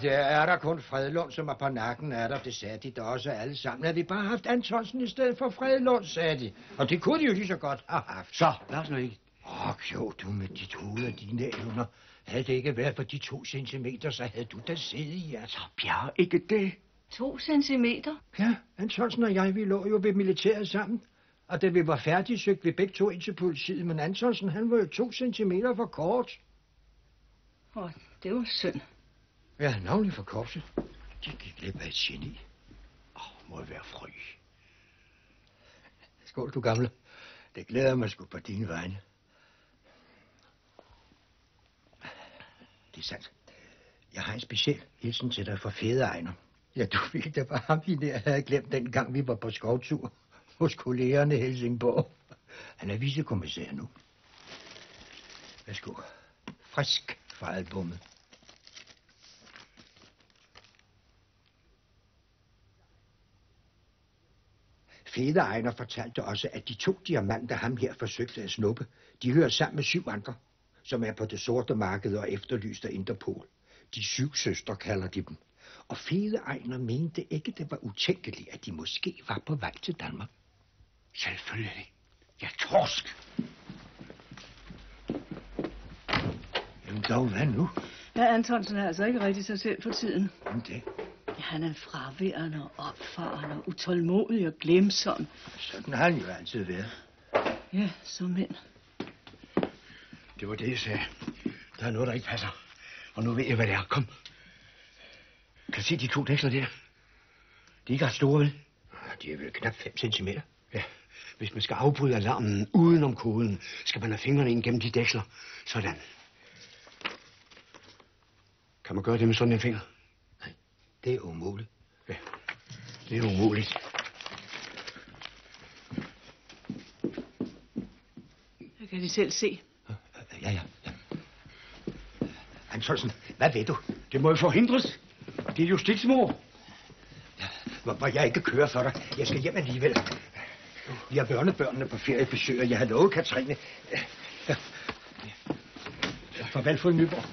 Det er der kun Fredelund, som er på nakken af dig. Det sagde de da også alle sammen. Havde vi bare haft Antonsen i stedet for Fredelund, sagde de. Og det kunne de jo lige så godt have haft. Så, lad os nu ikke. Jo, du med dit hoved og dine evner. Havde det ikke været for de 2 centimeter, så havde du da siddet i jer. Så Bjerre, ikke det. 2 centimeter? Ja, Antonsen og jeg, vi lå jo ved militæret sammen. Og da vi var færdige, søgte vi begge to ind til politiet, men Antonsen, han var jo 2 centimeter for kort. Det var synd. Ja, navnlig for korset. De gik glip af et geni. Må jeg være fri. Skål, du gamle. Det glæder mig sgu på dine vegne. Det er sandt. Jeg har en speciel hilsen til dig fra Fede Ejner. Ja, du ved, det var ham, vi der havde glemt dengang vi var på skovtur hos kollegerne i Helsingborg. Han er vicekommissær nu. Værsgo. Frisk fra albummet. Fede Ejner fortalte også, at de 2 diamanter, ham her forsøgte at snuppe, de hører sammen med 7 andre, som er på det sorte marked og efterlyst af Interpol. De 7 søstre kalder de dem. Og Fede Ejner mente ikke, det var utænkeligt, at de måske var på vej til Danmark. Selvfølgelig. Ja, torsk. Jamen dog, hvad nu? Ja, Antonsen er altså ikke rigtig sig selv for tiden. Jamen det. Ja, han er fraværende og opfarende og utålmodig og glemsom. Sådan har han jo altid været. Ja, som mænd. Det var det, jeg sagde. Der er noget, der ikke passer. Og nu ved jeg, hvad det er. Kom. Kan du se de 2 dæksler der? De er ikke ret store, vel? De er vel knap 5 centimeter. Ja. Hvis man skal afbryde alarmen udenom koden, skal man have fingrene ind gennem de dæksler. Sådan. Kan man gøre det med sådan en finger? Nej, det er umuligt. Ja, det er umuligt. Det kan de selv se. Ja. Antonsen, hvad ved du? Det må jo forhindres. Det er justitsmord. Ja, hvor jeg ikke kører for dig. Jeg skal hjem alligevel. Vi har børnebørnene på feriebesøg, og jeg har lovet Katrine. Farvel for Nyborg.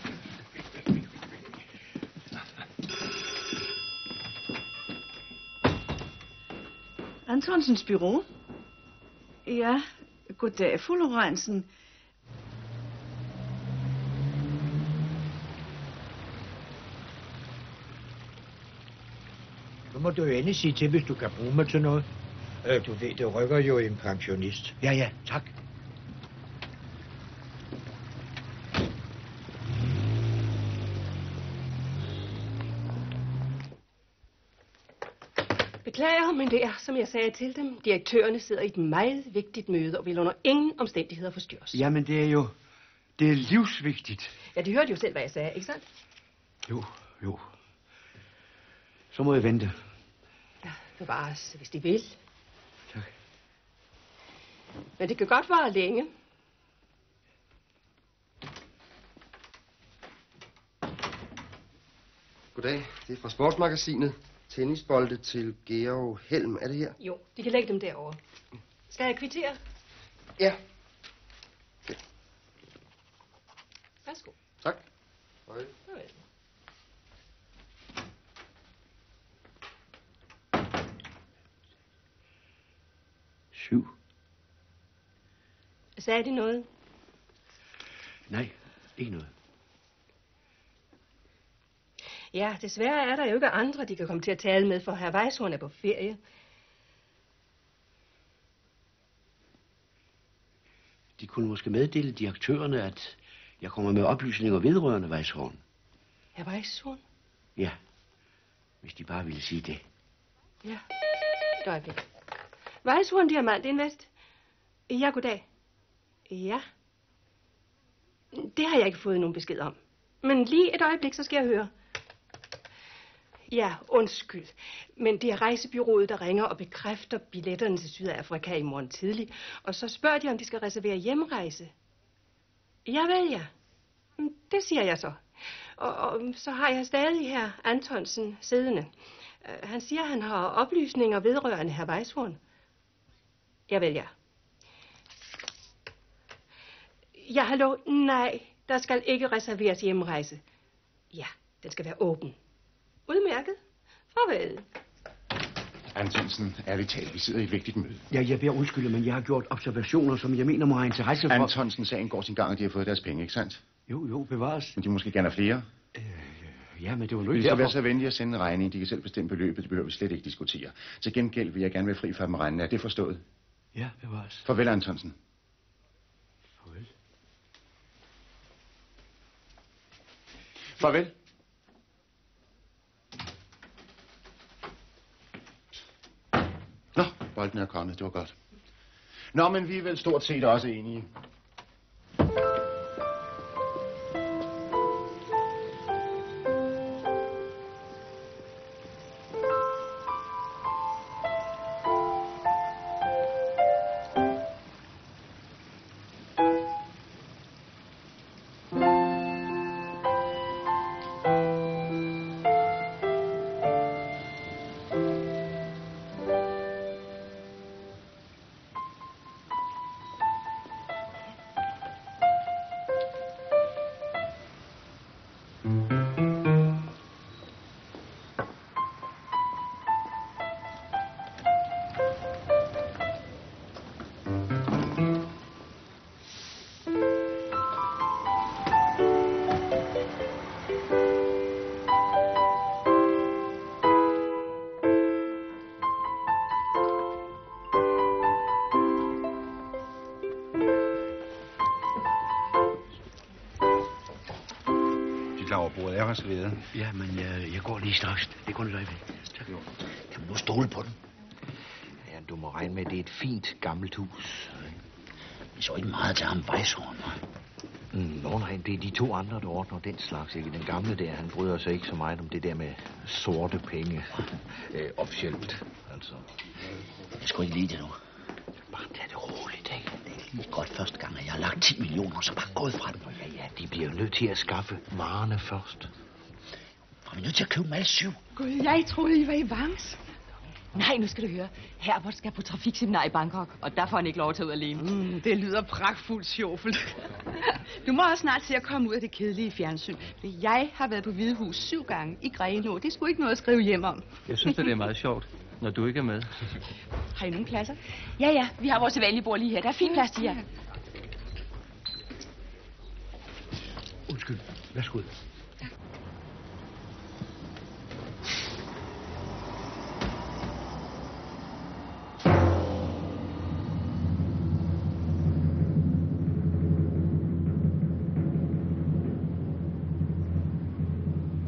Antonsens bureau? Ja, goddag, fru Lorentzen. Nu må du jo endelig sige til, hvis du kan bruge mig til noget. Du ved, det rykker jo en pensionist. Ja, tak. Beklager, men det er, som jeg sagde til dem. Direktørerne sidder i et meget vigtigt møde, og vil under ingen omstændigheder forstyrres. Jamen, det er livsvigtigt. Ja, de hørte jo selv, hvad jeg sagde, ikke sandt? Jo. Så må jeg vente. Ja, bevares, hvis de vil. Tak. Men det kan godt vare længe. Goddag, det er fra Sportsmagasinet. Tennisbolde til Georg Helm, er det her? Jo, de kan lægge dem derovre. Skal jeg kvittere? Ja. Okay. Værsgo. Tak. Hej. Farvel. Sagde de noget? Nej, ikke noget. Ja, desværre er der jo ikke andre, de kan komme til at tale med, for herr Weishorn er på ferie. De kunne måske meddele direktørerne, at jeg kommer med oplysninger vedrørende Weishorn. Herr Weishorn? Ja, hvis de bare ville sige det. Ja, et øjeblik. Weishorn Diamant Invest. Ja, goddag. Ja. Det har jeg ikke fået nogen besked om. Men lige et øjeblik, så skal jeg høre. Ja, undskyld. Men det er rejsebureauet, der ringer og bekræfter billetterne til Sydafrika i morgen tidlig. Og så spørger de, om de skal reservere hjemrejse. Ja, vel ja. Det siger jeg så. Og så har jeg stadig her Antonsen siddende. Han siger, at han har oplysninger vedrørende herr Weishorn. Ja, vel ja. Ja, hallo. Nej, der skal ikke reserveres hjemrejse. Ja, den skal være åben. Udmærket. Farvel. Antonsen, ærligt talt, vi sidder i et vigtigt møde. Ja, jeg beder undskylde, men jeg har gjort observationer, som jeg mener må have interesse for... Antonsen-sagen går sin gang, og de har fået deres penge, ikke sandt? Jo, bevares. Men de måske gerne have flere. Ja, men det var nu ikke derfor. Vil være så venlig at sende en regning? De kan selv bestemme beløbet, det behøver vi slet ikke diskutere. Til gengæld vil jeg gerne være fri for dem regnene. Er det forstået? Ja, bevares. Farvel, Antonsen. Farvel. Farvel. Nå, bolden er kommet. Det var godt. Nå, men vi er vel stort set også enige. Bordet er også ved. Ja, men jeg går lige straks. Det er kun et øjeblik. Tak. Jo. Kan du stole på den? Ja, du må regne med, at det er et fint gammelt hus. Det så ikke meget til ham Weisshorn. Nå nej, det er de to andre, der ordner den slags. Ikke? Den gamle der, han bryder sig ikke så meget om det der med sorte penge. Officielt, altså. Jeg skal ikke lide det nu. Bare tag det roligt, ikke? Det er lige godt første gang, at jeg har lagt 10 millioner, så bare gået fra dem. Ja, de bliver nødt til at skaffe varerne først. Var vi nødt til at købe dem alle 7? Gud, jeg troede, I var i Vams. Nej, nu skal du høre. Herbert skal på trafikseminar i Bangkok, og der får han ikke lov at tage ud alene. Det lyder pragtfuldt sjovfuldt. Du må også snart se at komme ud af det kedelige fjernsyn. Jeg har været på Hvide Hus 7 gange i Grenaa. Det skulle ikke noget at skrive hjem om. Jeg synes, det er meget sjovt, når du ikke er med. Har I nogle pladser? Ja, vi har vores vanlige bord lige her. Der er fin plads til jer. Undskyld. Værsgo.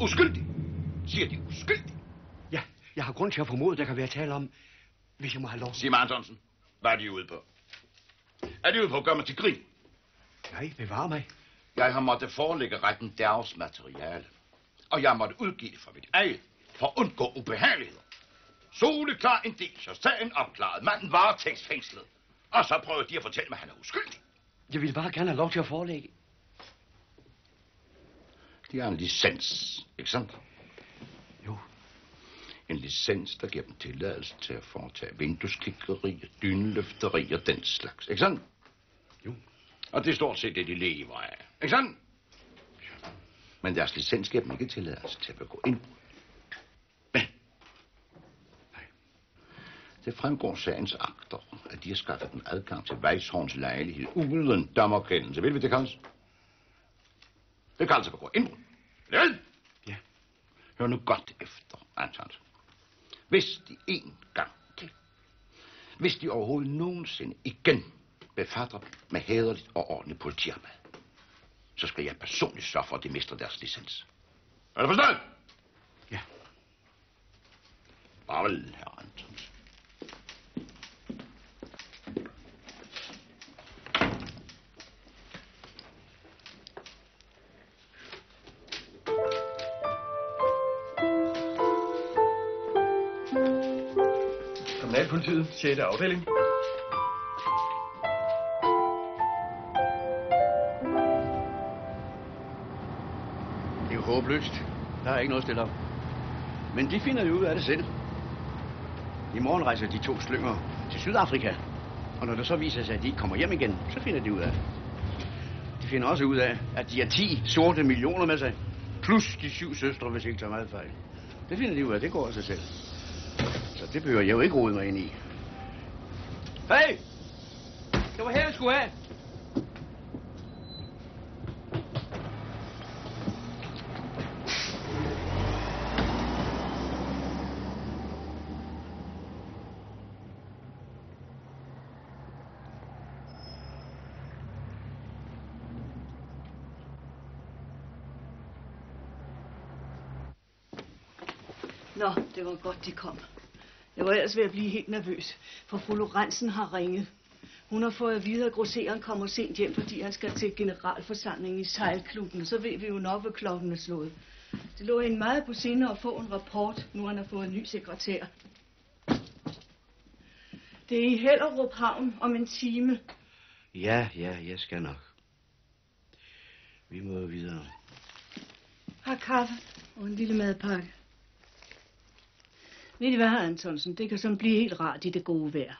Uskyldig? Siger de uskyldig? Ja, jeg har grund til at formode, der kan være tale om, hvis jeg må have lov. Sig mig, Antonsen, hvad er de ude på? Er de ude på at gøre mig til grin? Nej, bevar mig. Jeg har måttet forelægge retten deres materiale. Og jeg måtte udgive det for mit eget, for at undgå ubehageligheder. Soleklar en del, så sagen opklaret. Manden varetægtsfængslet. Og så prøver de at fortælle mig, at han er uskyldig. Jeg vil bare gerne have lov til at forelægge. De har en licens, ikke sandt? Jo. En licens, der giver dem tilladelse til at foretage vindueskikkerier, dyneløfterier og den slags, ikke sandt? Jo. Og det er stort set det, de lever af, ikke sandt? Men deres licens giver dem ikke tilladelse til at begå indbrud. Men det fremgår sagens akter, at de har skaffet dem adgang til Weisshorns lejlighed uden dommerkendelse. Ved vi, det kaldes? Det kaldes at begå indbrud. Vel? Ja. Hør nu godt efter, Anton. Hvis de en gang til, hvis de overhovedet nogensinde igen befatter dem med hæderligt og ordentligt politiarbejde, så skal jeg personligt sørge for, at de mister deres licens. Er du forstået? Ja. Farvel, herr Anton. Kriminalpolitiet, 6. afdeling. Det er jo håbløst. Der er ikke noget at stille op. Men de finder jo ud af det selv. I morgen rejser de 2 slynger til Sydafrika. Og når det så viser sig, at de ikke kommer hjem igen, så finder de ud af det. De finder også ud af, at de har 10 sorte millioner med sig. Plus de 7 søstre, hvis ikke tager meget fejl. Det finder de ud af, det går af sig selv. Så det behøver jeg jo ikke rode mig ind i. Hey! Det var her, jeg skulle have. Nå, det var godt, de kom. Jeg var ellers ved at blive helt nervøs, for fru Lorentzen har ringet. Hun har fået at vide, at grosseren kommer sent hjem, fordi han skal til generalforsamling i sejlklubben. Så ved vi jo nok, hvad klokken er slået. Det lå en meget på sinde at få en rapport, nu han har fået en ny sekretær. Det er i Hellerup Havn om en time. Ja, jeg skal nok. Vi må jo videre. Har kaffe og en lille madpakke. Ved I hvad, Antonsen? Det kan sådan blive helt rart i det gode vejr.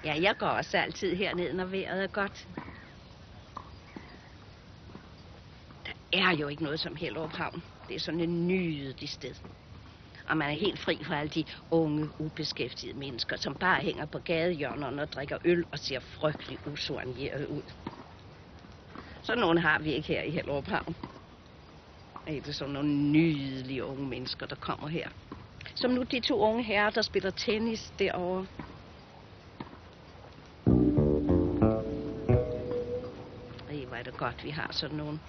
Ja, jeg går også altid herned, når vejret er godt. Der er jo ikke noget som Hellerup Havn. Det er sådan en nydeligt sted. Og man er helt fri fra alle de unge, ubeskæftigede mennesker, som bare hænger på gadehjørnerne og drikker øl og ser frygtelig usoigneret ud. Så nogen har vi ikke her i Hellerup Havn. Det er sådan nogle nydelige unge mennesker, der kommer her. Som nu de 2 unge herrer, der spiller tennis derovre. Hvor er det godt, vi har sådan nogen.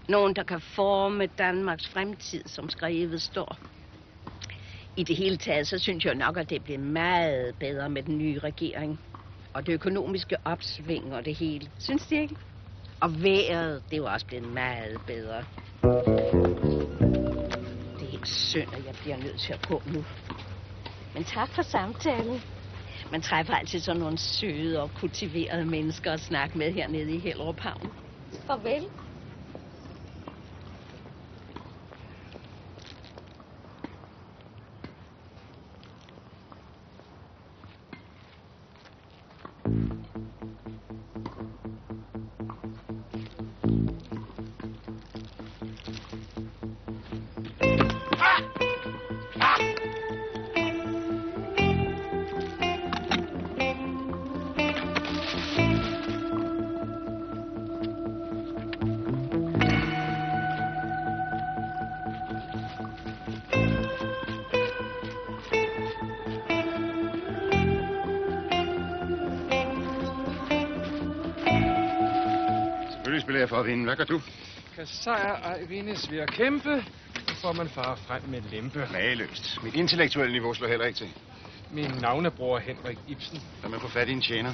Nogen, der kan forme Danmarks fremtid, som skrevet står. I det hele taget, så synes jeg nok, at det bliver meget bedre med den nye regering. Og det økonomiske opsving og det hele. Synes de ikke? Og vejret, det er jo også blevet meget bedre. Det er helt synd, at jeg bliver nødt til at gå nu. Men tak for samtalen. Man træffer altid sådan nogle søde og kultiverede mennesker at snakke med hernede i Hellerup Havn. Farvel. For at vinde. Hvad gør du? Kan sejr ej vindes ved at kæmpe, så får man fare frem med lempe. Mageløst. Mit intellektuelle niveau slår heller ikke til. Min navnebror Henrik Ibsen. Lad mig få fat i en tjener.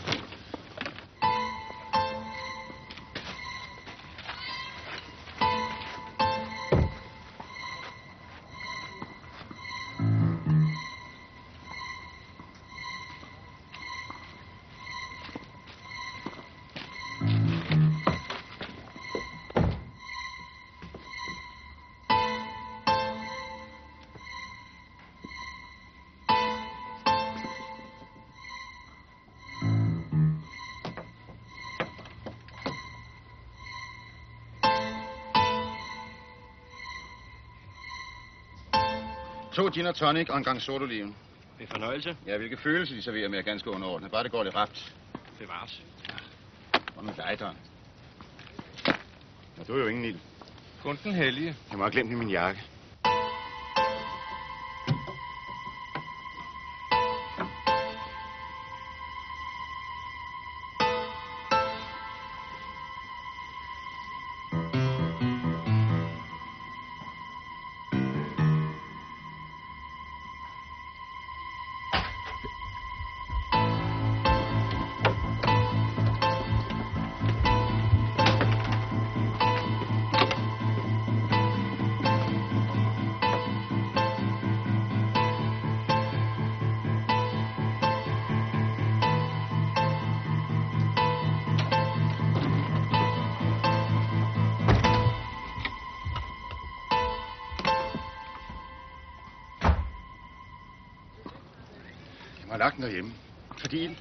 To gin og tonic og en gang sodoliven. Med fornøjelse. Ja, hvilke følelser de serverer med er ganske underordnet. Bare det går lidt rapt. Bevares. Hvor med dig, Don? Ja, du er jo ingen ild. Kun den hellige. Jeg må have glemt i min jakke. har lagt den derhjemme. Fordi ild.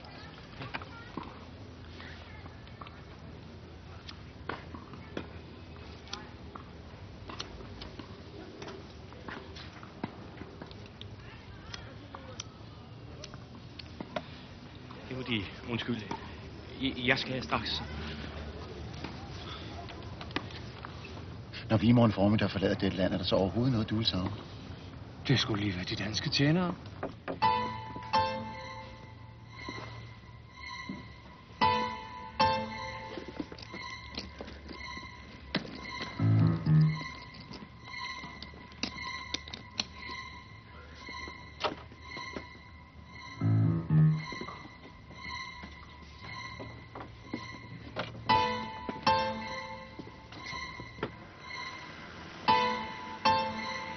Det var de. Undskyld. Jeg skal straks. Når vi i morgen formiddag forlader det land, er der så overhovedet noget, du vil savne? Det skulle lige være de danske tjenere.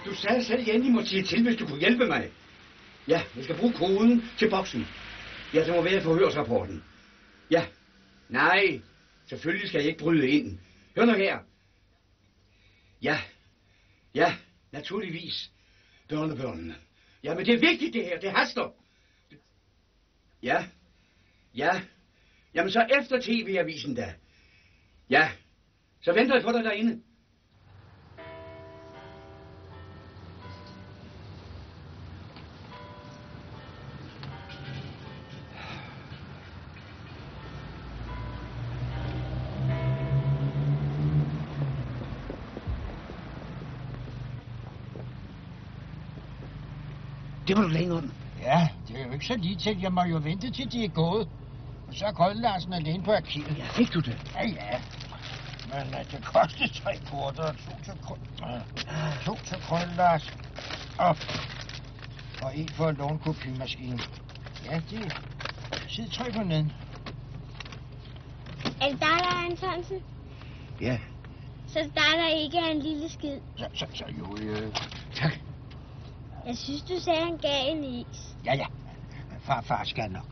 Du sagde selv, at I måtte sige til, hvis du kunne hjælpe mig. Ja, jeg skal bruge koden til boksen. Ja, det må være forhørsrapporten. Ja. Nej, selvfølgelig skal jeg ikke bryde ind. Hør nu her. Ja, naturligvis. Børnebørnene. Ja, men det er vigtigt det her, det haster. Ja. Jamen så efter TV-avisen da. Ja, så venter jeg på dig derinde. Det var du længe om. Ja, det er jo ikke så lige til. Jeg må jo vente til de er gået. Og så er Grønlandsen alene på arkivet. Ja, fik du det? Ja. Men det kostede 3 korter og 2 til Grønlands. Og 1 for at låne kopimaskinen. Ja, det er side 3 på neden. Er det dig, der er Antonsen? Ja. Så dig, der ikke er en lille skid. Så jo, tak. Jeg synes, du sagde, han gav en is. Ja. Far skal nok.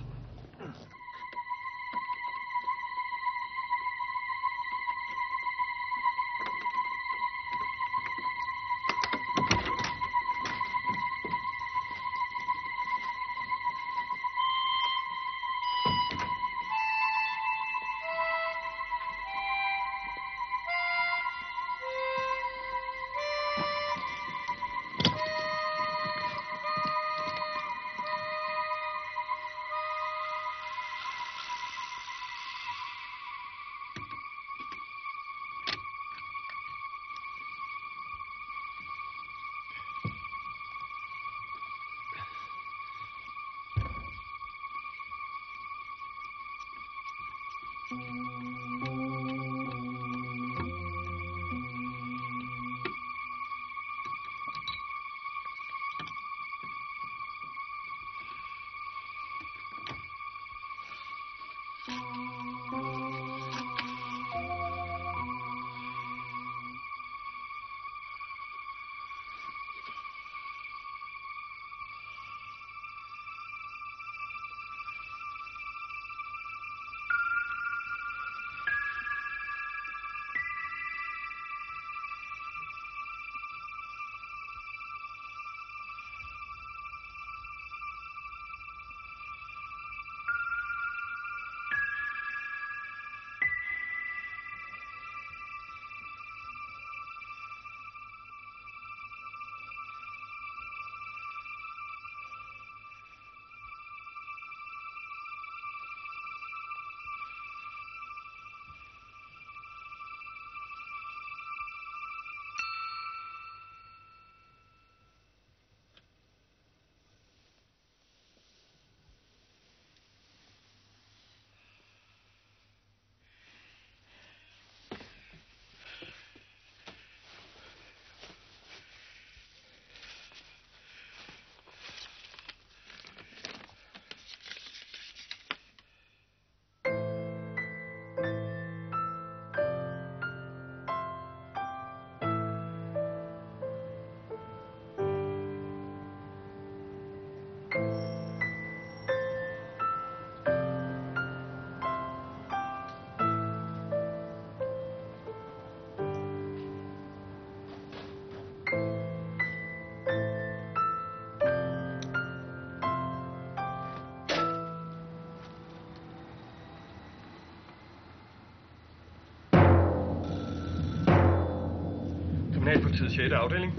Kriminalpolitiets 6. afdeling.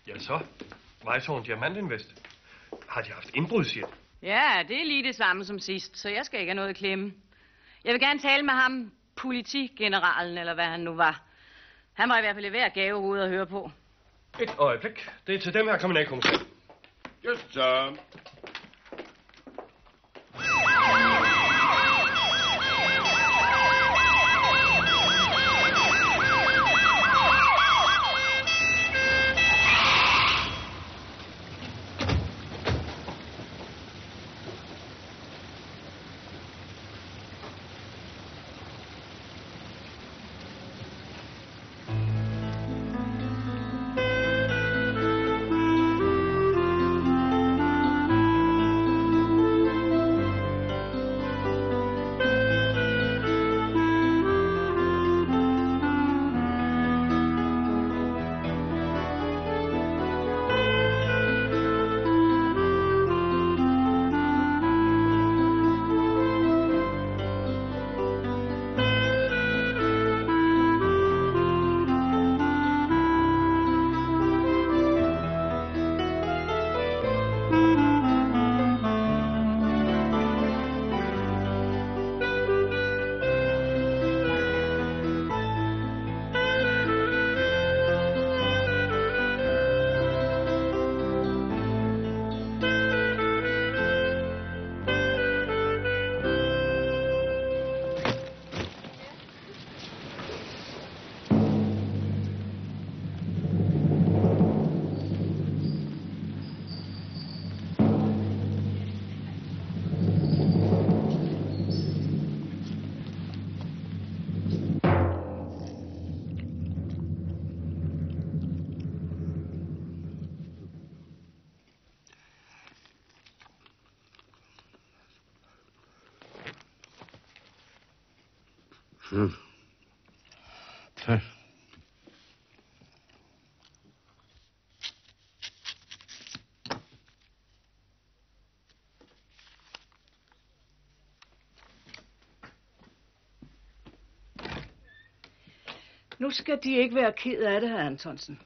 Ja, så. Weisshorn Diamantinvest. Har de haft indbrudshjælp? Ja, det er lige det samme som sidst, så jeg skal ikke have noget at klemme. Jeg vil gerne tale med ham, politigeneralen, eller hvad han nu var. Han var i hvert fald ved at gave ude at høre på. Et øjeblik. Det er til dem her, kriminalkommissær. Just så. Tak. Nu skal de ikke være ked af det, hr. Antonsen.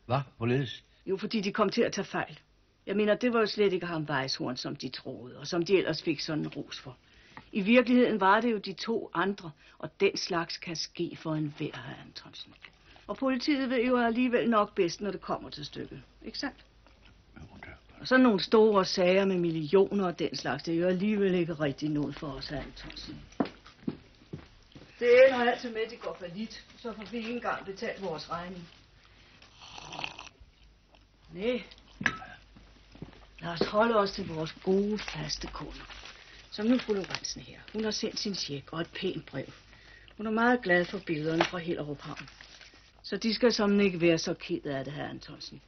Hvad? Hvorledes? Jo, fordi de kom til at tage fejl. Jeg mener, det var jo slet ikke ham Weisshorn, som de troede, og som de ellers fik sådan en ros for. I virkeligheden var det jo de to andre, og den slags kan ske for enhver, hr. Antonsen. Og politiet ved jo alligevel nok bedst, når det kommer til stykket. Ikke sandt? Og sådan nogle store sager med millioner og den slags, det er jo alligevel ikke rigtig noget for os, hr. Antonsen. Det ender altid med, at de går fallit, så får vi ikke engang betalt vores regning. Nej. Lad os holde os til vores gode, faste kunder. Som nu fru Lorentzen her. Hun har sendt sin check og et pænt brev. Hun er meget glad for billederne fra Hellerup Havn. Så de skal som ikke være så ked af det, hr. Antonsen.